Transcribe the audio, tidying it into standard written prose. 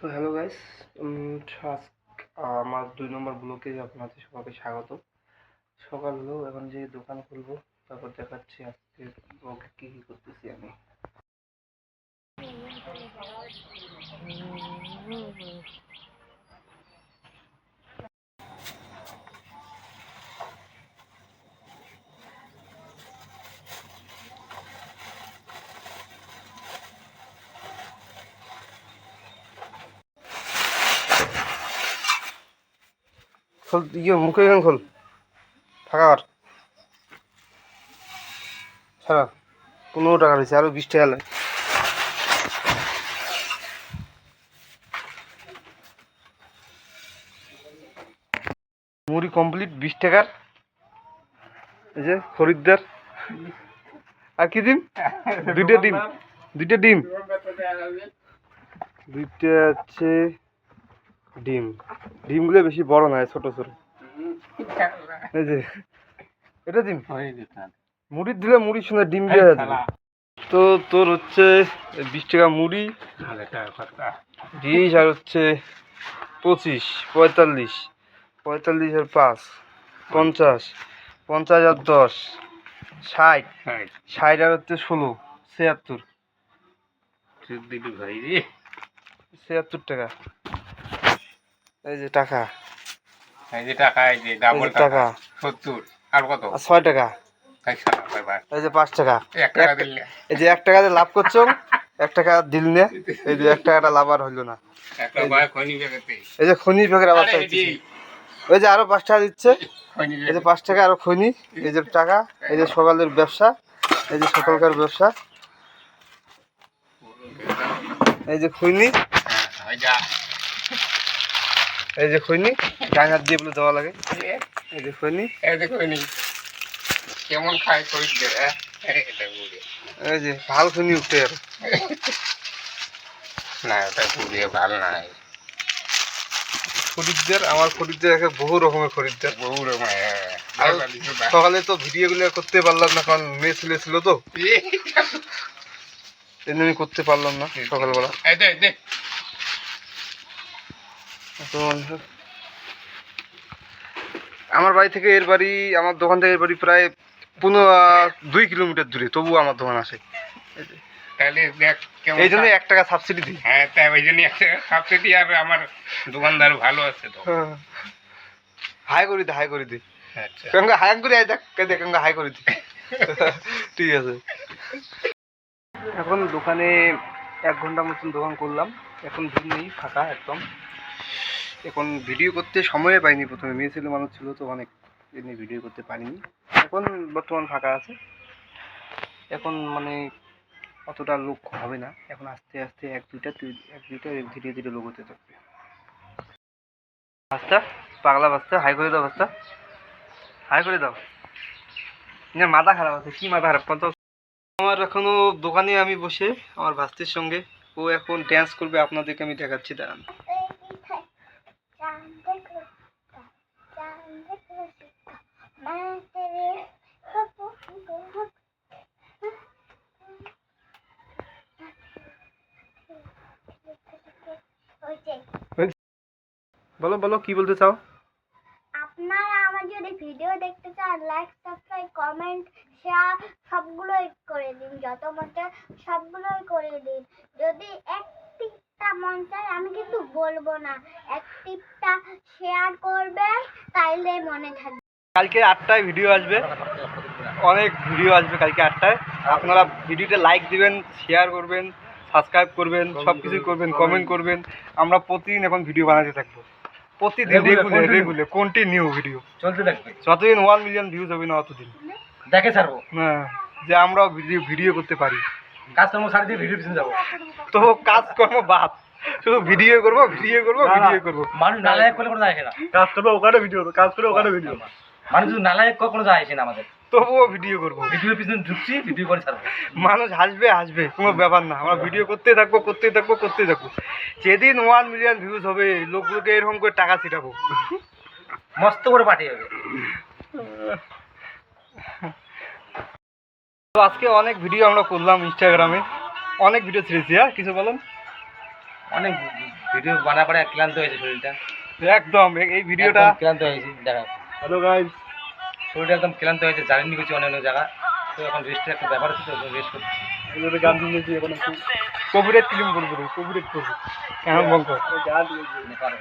তো hello guys, আমার 2 নম্বর ব্লকে আপনাদের সবাইকে স্বাগত। সকাল হলো, এখন যে দোকান খুলবো তারপর দেখাচ্ছি আজকে ব্লগে কি কি করতেছি আমি। খোল, মুখে এখন খোল, ফাঁকা কর, ছাড়া 15 টাকা রয়েছে, আরো 20 টাকা লাগে। মুড়ি কমপ্লিট 20 টাকার। এই যে খরিদ্দার। আর কি ডিম? দুইটা ডিম, দুইটা ডিম, দুইটা হচ্ছে ডিম। ডিমগুলো বেশি বড় নয়, ছোট ছোট। এই যে এটা ডিম, মুড়ি দিলে মুড়ির সঙ্গে ডিম দিয়ে দেবে। তো তোর হচ্ছে 20 টাকা মুড়ি, 20 আর হচ্ছে 25, 45, 45 আর 5, 50, 50 আর 10, 60, 60 আর হচ্ছে 16, 76, 76 টাকা। এই যে টাকা, এই যে টাকা, এই যে ডাবল টাকা 70 আর কত? 6 টাকা। এই যে 5 টাকা। 1 টাকা দিলে, এই যে 1 টাকা দিয়ে লাভ করছো, 1 টাকা দিল না। এই যে 1 টাকাটা লাভ আর হইলো না। একটা ভাই খনি বেগতে, এই যে খনি প্যাকেট আবার চাইছি। ওই যে আরো 5 টাকা দিচ্ছে। এই যে 5 টাকা আরো খনি। এই যে টাকা। এই যে সকালের ব্যবসা, এই যে সকালকার ব্যবসা। এই যে খৈনি, এই যে খৈনি গায়ে হাত দিয়ে বলে দেওয়া লাগে। এই যে খৈনি, এই যে খনি কেমন খায় কই দে, এটা বুড়ি এই যে ভাল খৈনি উঠে আর না, এটা বুড়ি ভালো না। খরিদ্দার, আমার খরিদ্দার একটা বহু রকমের খরিদ্দার, বহু রকম। সকালে তো ভিডিওগুলো করতে পারলাম না, কারণ মেয়ে ছেলে ছিল তো, এই জন্য করতে পারলাম না সকালবেলা। তো আমার বাড়ি থেকে এর বাড়ি, আমার দোকান থেকে এর বাড়ি প্রায় 2 কিলোমিটার দূরে, তবুও আমার দোকান আসে। তাহলে দেখ কেমন, এই জন্য 1 টাকা সাবসিডি দিই। হ্যাঁ, তাই ওই জন্য 1 টাকা সাবসিডি। আর আমার দোকানদার ভালো আছে তো, হাই করে দে, হাই করে দে। আচ্ছা, কেমন হাই করে দেখ, কেমন হাই করে দে। ঠিক আছে। এখন দোকানে 1 ঘন্টা মতন দোকান করলাম, এখন ভিড় নেই, ফাঁকা একদম। এখন ভিডিও করতে সময় পাইনি, প্রথমে মেয়ে ছেলে মানুষ ছিল তো অনেক, এমনি ভিডিও করতে পারিনি। এখন বর্তমান ফাঁকা আছে। এখন মানে অতটা লোক হবে না, এখন আস্তে আস্তে 1-2টা ধীরে ধীরে লোক হতে থাকবে। বাচ্চা, পাগলা বাচ্চা, হাই করে দাও বাচ্চা, হাই করে দাও। মাথা খারাপ আছে, কি মাথা খারাপ? আমার এখনো দোকানে আমি বসে আমার ভাস্তির সঙ্গে, ও এখন ড্যান্স করবে, আপনাদেরকে আমি দেখাচ্ছি, দাঁড়ান। বলো বলো, কি বলতে চাও? আপনারা আমার যদি ভিডিও দেখতে চান, লাইক, সাবস্ক্রাইব, কমেন্ট, শেয়ার সবগুলোই করে দিন, যত মতে সবগুলোই করে দিন। যদি একটিটা মন চায়, আমি কিন্তু বলবো না, একটিটা শেয়ার করবেন, তাইলে মনে থাকবে। কালকে 8টায় ভিডিও আসবে, অনেক ভিডিও আসবে কালকে 8টায়। আপনারা ভিডিওতে লাইক দিবেন, শেয়ার করবেন, সাবস্ক্রাইব করবেন, সব কিছুই করবেন, কমেন্ট করবেন। আমরা প্রতিদিন এখন ভিডিও বানাতে থাকবো, প্রতিদিন রেগুলার কন্টিনিউ ভিডিও চলতে থাকবে। যতদিন 1 মিলিয়ন ভিউজ হবে না অতদিন দেখে ছাড়বো, হ্যাঁ, যে আমরাও ভিডিও করতে পারি। কাজকর্ম ছাড় দিয়ে ভিডিও পিছনে যাবো। তো কাজকর্ম বাদ, শুধু ভিডিও করবো, ভিডিও করবো, ভিডিও করবো। মানুষ নালায়ক করলে কোনো যায় আসে না, কাজ করবো ওখানে ভিডিও, কাজ করে ওখানে ভিডিও। মানুষ যদি নালায়ক কোনো যায় আসে না আমাদের, তবুও ভিডিও করবো, ভিডিও পিছনে ঢুকছি, ভিডিও করে ছাড়বো। মানুষ হাসবে হাসবে, কোনো ব্যাপার না, আমরা ভিডিও করতে থাকবো, করতে থাকবো, করতে থাকবো। যেদিন 1 মিলিয়ন ভিউজ হবে, লোকগুলোকে এরকম করে টাকা ছিটাবো, মস্ত করে পাঠিয়ে যাবে। তো আজকে অনেক ভিডিও আমরা করলাম ইনস্টাগ্রামে, অনেক ভিডিও ছেড়েছি। হ্যাঁ, কিছু বলেন। অনেক ভিডিও বানা ক্লান্ত হয়েছে শরীরটা, একদম এই ভিডিওটা একদম ক্লান্ত হয়েছে দেখা, হ্যালো গাইস, শরীরটা একদম ক্লান্ত হয়েছে, জার্নি করছি অনেক অনেক জায়গা, তো এখন রেস্টের একটা ব্যাপার আছে, তো রেস্ট করছি। এগুলোতে গান শুনেছি এখন একটু কপিরাইট ক্লেম করবো, কপিরাইট করবো কেমন বল কর নেপাল